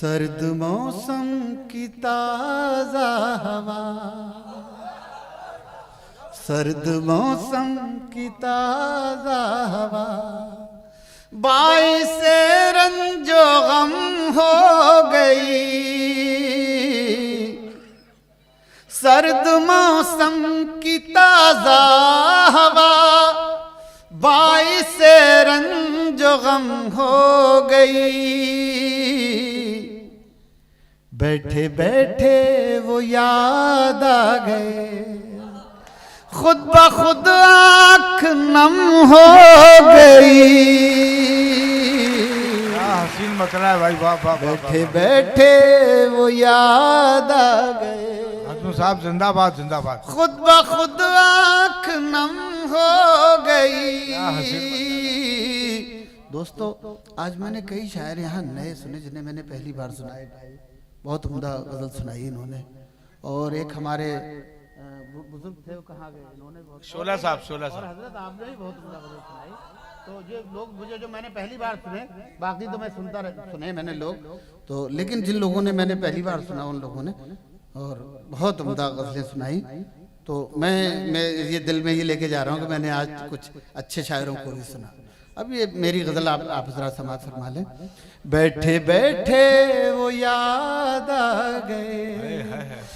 सर्द मौसम की ताजा हवा, सर्द मौसम की ताजा हवा, बाइस रंजो गम हो गई। सर्द मौसम की ताजा हवा, बाइस रंजो गम हो गई। बैठे बैठे वो याद आ गए, खुद ब खुद आँख नम हो गई। हसीन मतला है भाई, वाह वाह। बैठे बैठे वो याद आ गए, हसनू साहब जिंदाबाद जिंदाबाद। खुद ब खुद आँख नम हो गई। दोस्तों, आज मैंने कई शायर यहाँ नए सुने जिन्हें मैंने पहली बार सुनाए। बहुत उम्दा गजल सुनाई इन्होंने। और एक हमारे बुजुर्ग थे, वो कहाँ गए, इन्होंने बहुत, शोला साहब और हजरत आपने भी बहुत उम्दा गजल सुनाई। तो ये लोग मुझे जो मैंने पहली बार सुने, बाकी तो मैं सुने मैंने लोग तो, लेकिन जिन लोगों ने मैंने पहली बार सुना उन लोगों ने और बहुत उम्दा गजलें सुनाई। तो मैं ये दिल में ये लेके जा रहा हूँ कि मैंने आज कुछ अच्छे शायरों को भी सुना। अब ये मेरी गजल आप जरा समाज फरमा लें। बैठे बैठे वो याद आ गए,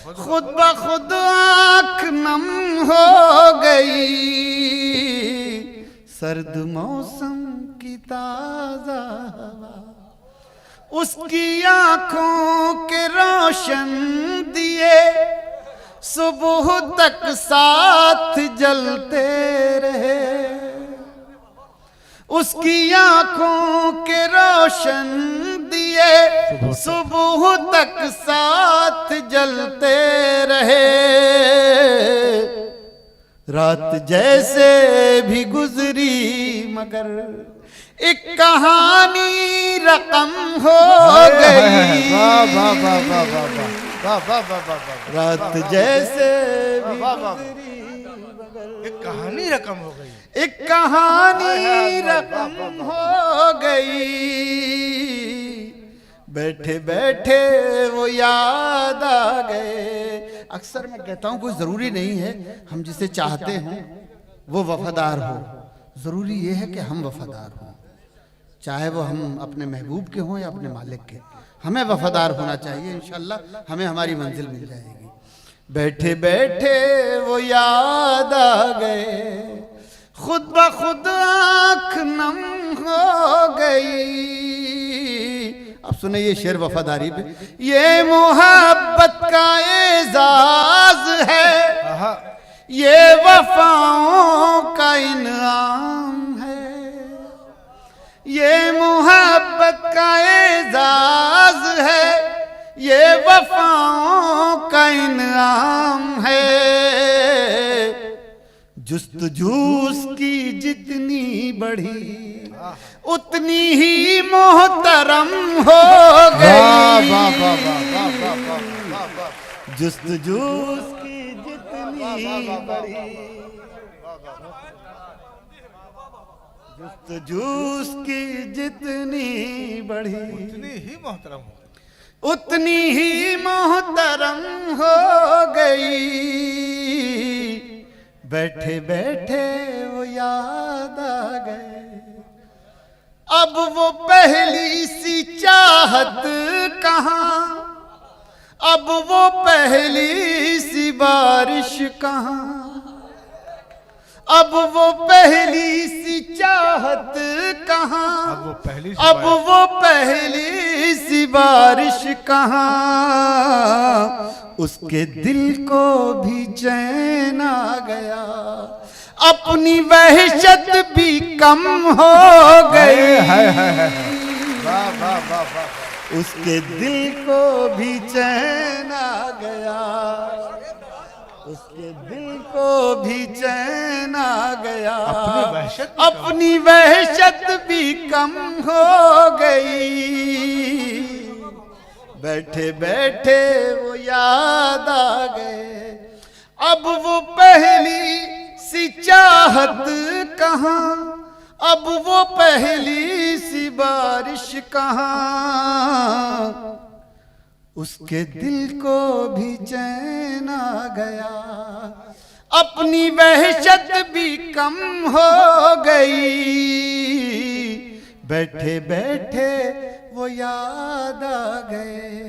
खुद ब खुद आँख नम हो गई। सर्द मौसम की ताजा हवा, उसकी आंखों के रोशन दिए सुबह तक साथ जलते रहे। उसकी आंखों के रोशन दिए सुबह तक साथ जलते रहे। रात जैसे भी गुजरी मगर एक कहानी रकम हो गई। रात जैसे भी गुजरी मगर एक कहानी रकम हो गई, एक कहानी रकम हो गई। बैठे बैठे वो याद आ गए। अक्सर मैं कहता हूँ कोई ज़रूरी नहीं है हम जिसे चाहते हैं वो वफादार हो, ज़रूरी ये है कि हम वफादार हों। चाहे वो हम अपने महबूब के हों या अपने मालिक के, हमें वफादार होना चाहिए। इंशाअल्लाह हमें हमारी मंजिल मिल जाएगी। बैठे बैठे वो याद आ गए, खुद ब खुद आँख नम हो गई। अब सुने ये शेर वफादारी पे। ये मोहब्बत का एजाज है, ये वफाओं का इनाम है। ये मोहब्बत का एजाज है, ये वफाओं का इनाम है। जुस्तजू की जितनी बढ़ी उतनी ही मोहतरम हो गई। जुस्तजू की जितनी बढ़ी, जुस्तजू की जितनी बढ़ी उतनी ही मोहतरम हो, उतनी ही मोहतरम हो गई। बैठे बैठे वो याद आ गए, अब वो पहली सी चाहत कहाँ, अब वो पहली सी बारिश कहाँ, अब वो पहली सी चाहत कहाँ, अब वो पहली सी बारिश कहाँ। उसके दिल को भी चैन आ गया, अपनी वहशत भी कम हो गई। उसके दिल को भी चैन आ गया, उसके दिल को भी चैन आ गया। अपनी वहशत भी कम हो गई। बैठे बैठे वो याद आ गए, अब वो पहली सी चाहत कहाँ, अब वो पहली सी बारिश कहाँ। उसके दिल को भी चैन आ गया, अपनी वहशत भी कम हो गई, बैठे बैठे वो याद आ गए।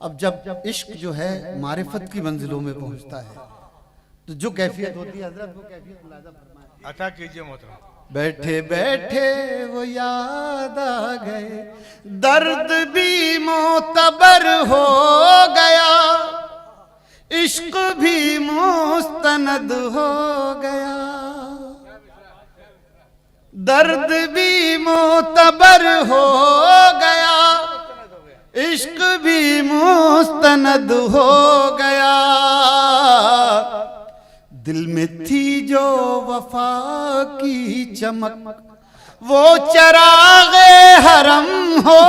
अब जब इश्क जो है मारिफत की मंजिलों में पहुंचता है तो जो कैफियत होती है हजरत, वो कैफियत मुलाजा फरमाएं। अता कीजिए मोहतरम। बैठे बैठे वो याद आ गए, दर्द भी मोतबर हो गया, इश्क भी मुस्तनद हो गया, दर्द भी मोतबर हो गया, इश्क भी मुस्तनद हो गया, दिल में थी जो वफा की चमक वो चरागे हरम हो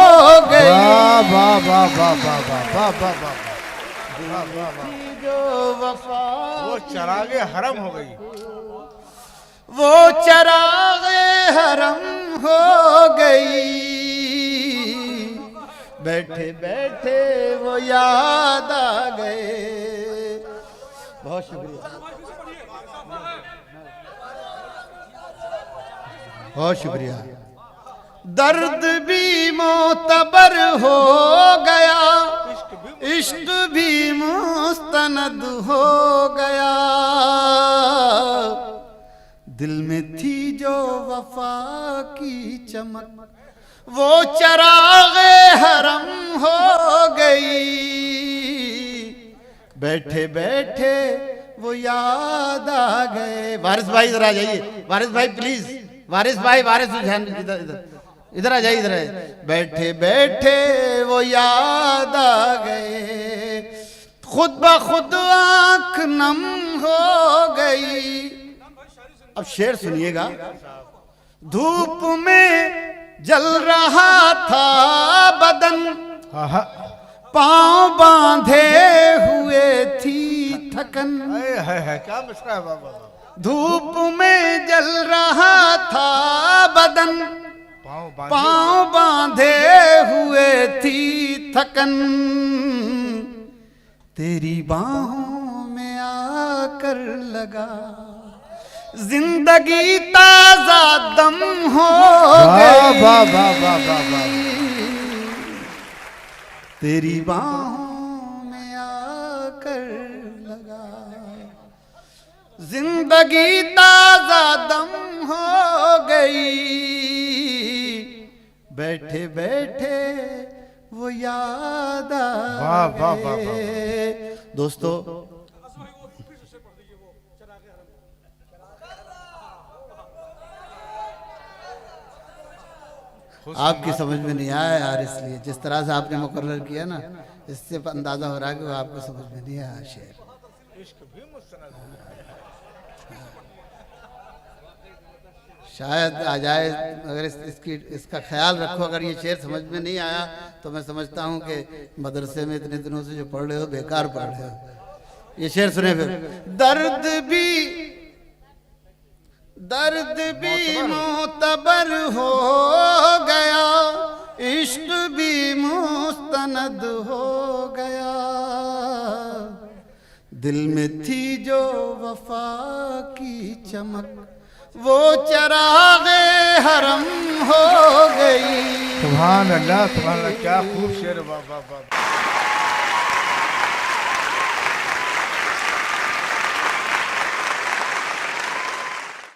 गई। वाह वाह वाह वाह वाह वाह वाह वाह वाह। जो वफा वो चरागे हरम हो गई, वो चरागे हरम हो गई, बैठे बैठे वो याद आ गए। बहुत शुक्रिया, बहुत शुक्रिया। दर्द भी मोतबर हो गया, इश्क भी मुस्तनद हो गया, दिल में थी जो वफा की चमक वो चरागे हरम हो गई, बैठे बैठे वो याद आ गए। वारिस भाई इधर आ जाइए, वारिस भाई प्लीज, वारिस भाई, वारिस ध्यान इधर इधर इधर आ जाइए, इधर आइए। बैठे बैठे वो याद आ गए, खुद ब खुद आंख नम हो गई। अब शेर सुनिएगा। धूप में जल रहा था बदन, पांव बांधे हुए थी थकन, है क्या मिसरा है बाबा। धूप में जल रहा था बदन, पांव बांधे हुए थी थकन, तेरी बाहों में आकर लगा जिंदगी ताजा दम हो गई। वाह वाह वाह वाह वाह। तेरी बाहों में आकर लगा जिंदगी ताजा दम हो गई, बैठे बैठे वो याद आ गए। दोस्तों, आपकी समझ में नहीं आया यार, इसलिए जिस तरह से आपने मुकर्रर किया ना, इससे अंदाजा हो रहा है कि वो आपको समझ में नहीं आया शेर। शायद आ जाए, अगर इसका ख्याल रखो। अगर ये शेर समझ में नहीं आया तो मैं समझता हूँ कि मदरसे में इतने दिनों से जो पढ़ रहे हो बेकार पढ़ रहे हो। ये शेर सुने फिर। दर्द भी मोतबर हो गया, इश्क भी मुस्तनद हो गया, दिल में थी जो वफा की चमक वो चरागे हरम हो गई। सुभान अल्लाह, सुभान अल्लाह, क्या खूब शेर। वाह वाह वाह।